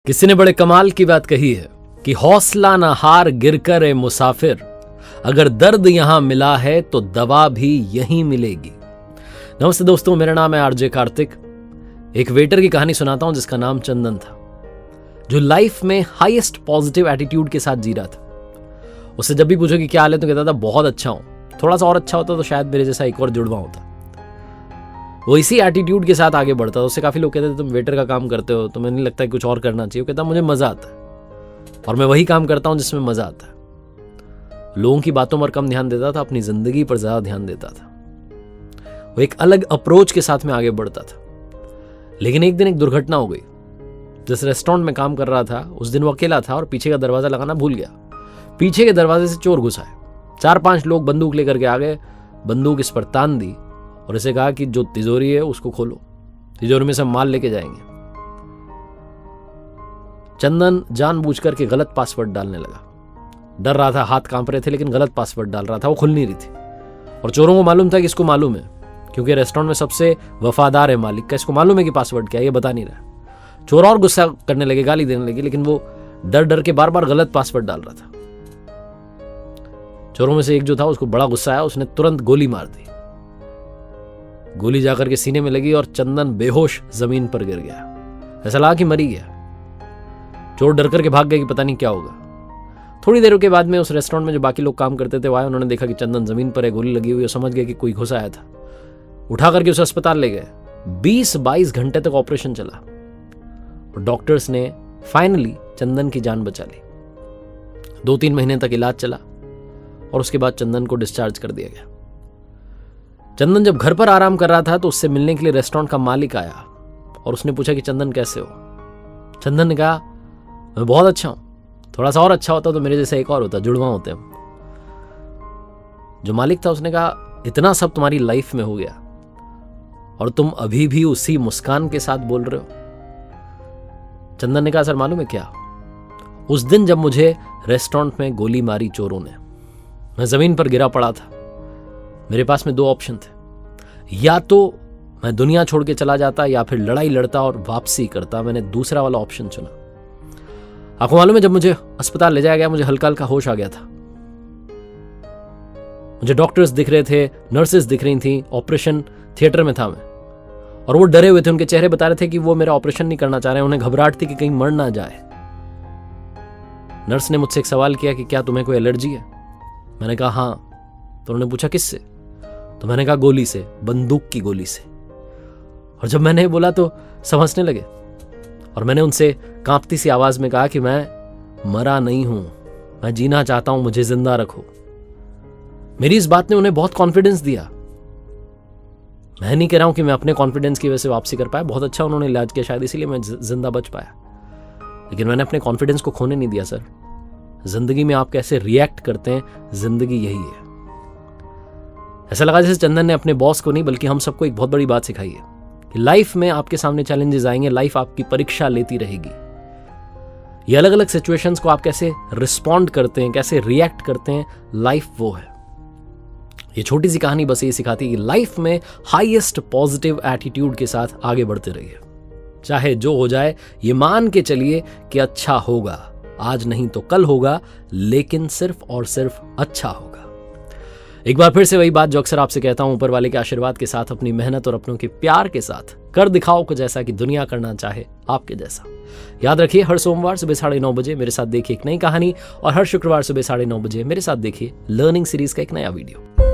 किसी ने बड़े कमाल की बात कही है कि हौसला न हार गिरकर ए मुसाफिर, अगर दर्द यहां मिला है तो दवा भी यहीं मिलेगी। नमस्ते दोस्तों, मेरा नाम है आरजे कार्तिक। एक वेटर की कहानी सुनाता हूं जिसका नाम चंदन था, जो लाइफ में हाईएस्ट पॉजिटिव एटीट्यूड के साथ जी रहा था। उससे जब भी पूछो कि क्या हाल है तो कहता था बहुत अच्छा हूं, थोड़ा सा और अच्छा होता तो शायद मेरे जैसा एक और जुड़वा होता। वो इसी एटीट्यूड के साथ आगे बढ़ता था। उससे काफी लोग कहते थे तुम वेटर का काम करते हो, तुम्हें नहीं लगता कि कुछ और करना चाहिए? वो कहता मुझे मजा आता है और मैं वही काम करता हूं जिसमें मजा आता है। लोगों की बातों पर कम ध्यान देता था, अपनी जिंदगी पर ज्यादा ध्यान देता था। वो एक अलग अप्रोच के साथ में आगे बढ़ता था। लेकिन एक दिन एक दुर्घटना हो गई। जिस रेस्टोरेंट में काम कर रहा था उस दिन वो अकेला था और पीछे का दरवाजा लगाना भूल गया। पीछे के दरवाजे से चोर घुस आए। 4-5 लोग बंदूक लेकर के आ गए, बंदूक इस पर तान दी और इसे कहा कि जो तिजोरी है उसको खोलो, तिजोरी में से माल लेके जाएंगे। चंदन जानबूझकर के गलत पासवर्ड डालने लगा। डर रहा था, हाथ कांप रहे थे, लेकिन गलत पासवर्ड डाल रहा था, वो खुल नहीं रही थी। और चोरों को मालूम था कि इसको मालूम है, क्योंकि रेस्टोरेंट में सबसे वफादार है मालिक का, इसको मालूम है कि पासवर्ड क्या है, ये बता नहीं रहा। चोर और गुस्सा करने लगे, गाली देने लगे, लेकिन वो डर डर के बार बार गलत पासवर्ड डाल रहा था। चोरों में से एक जो था उसको बड़ा गुस्सा आया, उसने तुरंत गोली मार दी। गोली जाकर के सीने में लगी और चंदन बेहोश जमीन पर गिर गया। ऐसा लगा कि मर ही गया। चोर डर करके भाग गए कि पता नहीं क्या होगा। थोड़ी देर के बाद में उस रेस्टोरेंट में जो बाकी लोग काम करते थे वो आए, उन्होंने देखा कि चंदन जमीन पर है, गोली लगी हुई है। समझ गए कि कोई घुस आया था। उठा करके उसे अस्पताल ले गए। 20-22 घंटे तक ऑपरेशन चला और डॉक्टर्स ने फाइनली चंदन की जान बचा ली। 2-3 महीने तक इलाज चला और उसके बाद चंदन को डिस्चार्ज कर दिया गया। चंदन जब घर पर आराम कर रहा था तो उससे मिलने के लिए रेस्टोरेंट का मालिक आया और उसने पूछा कि चंदन कैसे हो। चंदन ने कहा मैं बहुत अच्छा हूं, थोड़ा सा और अच्छा होता तो मेरे जैसा एक और होता, जुड़वा होते हम। जो मालिक था उसने कहा इतना सब तुम्हारी लाइफ में हो गया और तुम अभी भी उसी मुस्कान के साथ बोल रहे हो। चंदन ने कहा सर मालूम है क्या, उस दिन जब मुझे रेस्टोरेंट में गोली मारी चोरों ने, मैं जमीन पर गिरा पड़ा था। मेरे पास में 2 ऑप्शन थे, या तो मैं दुनिया छोड़ के चला जाता या फिर लड़ाई लड़ता और वापसी करता। मैंने दूसरा वाला ऑप्शन चुना। आपको मालूम है जब मुझे अस्पताल ले जाया गया मुझे हल्का हल्का होश आ गया था। मुझे डॉक्टर्स दिख रहे थे, नर्सेस दिख रही थी, ऑपरेशन थिएटर में था मैं, और वो डरे हुए थे। उनके चेहरे बता रहे थे कि वो मेरा ऑपरेशन नहीं करना चाह रहे हैं, उन्हें घबराहट थी कि कहीं मर ना जाए। नर्स ने मुझसे एक सवाल किया कि क्या तुम्हें कोई एलर्जी है? मैंने कहा हाँ। तो उन्होंने पूछा किससे? तो मैंने कहा गोली से, बंदूक की गोली से। और जब मैंने बोला तो समझने लगे और मैंने उनसे कांपती सी आवाज में कहा कि मैं मरा नहीं हूं, मैं जीना चाहता हूं, मुझे जिंदा रखो। मेरी इस बात ने उन्हें बहुत कॉन्फिडेंस दिया। मैं नहीं कह रहा हूं कि मैं अपने कॉन्फिडेंस की वजह से वापसी कर पाया, बहुत अच्छा उन्होंने इलाज किया, शायद इसीलिए मैं जिंदा बच पाया। लेकिन मैंने अपने कॉन्फिडेंस को खोने नहीं दिया। सर, जिंदगी में आप कैसे रिएक्ट करते हैं, जिंदगी यही है। ऐसा लगा जैसे चंदन ने अपने बॉस को नहीं बल्कि हम सबको एक बहुत बड़ी बात सिखाई है कि लाइफ में आपके सामने चैलेंजेस आएंगे, लाइफ आपकी परीक्षा लेती रहेगी। ये अलग अलग सिचुएशंस को आप कैसे रिस्पॉन्ड करते हैं, कैसे रिएक्ट करते हैं, लाइफ वो है। ये छोटी सी कहानी बस ये सिखाती है कि लाइफ में हाईएस्ट पॉजिटिव एटीट्यूड के साथ आगे बढ़ते रहिए। चाहे जो हो जाए ये मान के चलिए कि अच्छा होगा, आज नहीं तो कल होगा, लेकिन सिर्फ और सिर्फ अच्छा होगा। एक बार फिर से वही बात जो अक्सर आपसे कहता हूं, ऊपर वाले के आशीर्वाद के साथ, अपनी मेहनत और अपनों के प्यार के साथ कर दिखाओ कुछ ऐसा कि दुनिया करना चाहे आपके जैसा। याद रखिए, हर सोमवार सुबह 9:30 बजे मेरे साथ देखिए एक नई कहानी और हर शुक्रवार सुबह 9:30 बजे मेरे साथ देखिए लर्निंग सीरीज का एक नया वीडियो।